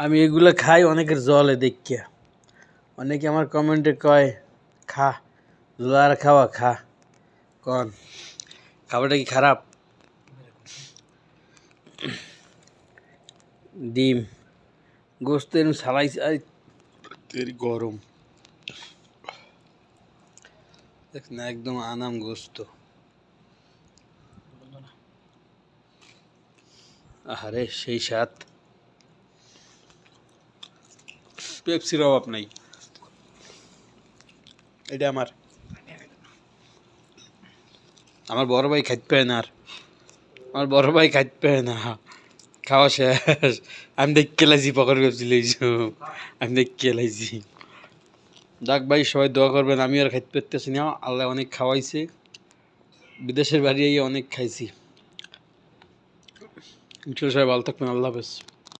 আমি এগুলো খাই অনেকের জলে দেখিয়া, অনেকে আমার কমেন্টে কয় খা জোলার খাওয়া খা। কন খাবারটা কি খারাপ? ডিম গোস্ত এরকম সালাইছে গরম দেখ না, একদম আনাম গোস্ত। আহারে সেই স্বাদ, পেপসির অভাব নাই। এটা আমার আমার বড় ভাই খাইতে পারে না, আর আমার বড় ভাই খাইতে পারে না, খাওয়া শেষ। আমি দেখে লাইছি পকেট পেপসি লইছো, আমি দেখে লাইছি। যাক ভাই, সবাই দোয়া করবেন, আমি আর খাইতে পারতেছি না, আল্লাহ অনেক খাওয়াইছে, বিদেশের বাড়ি অনেক খাইছি। সবাই ভালো থাকবেন, আল্লাহ হাফেজ।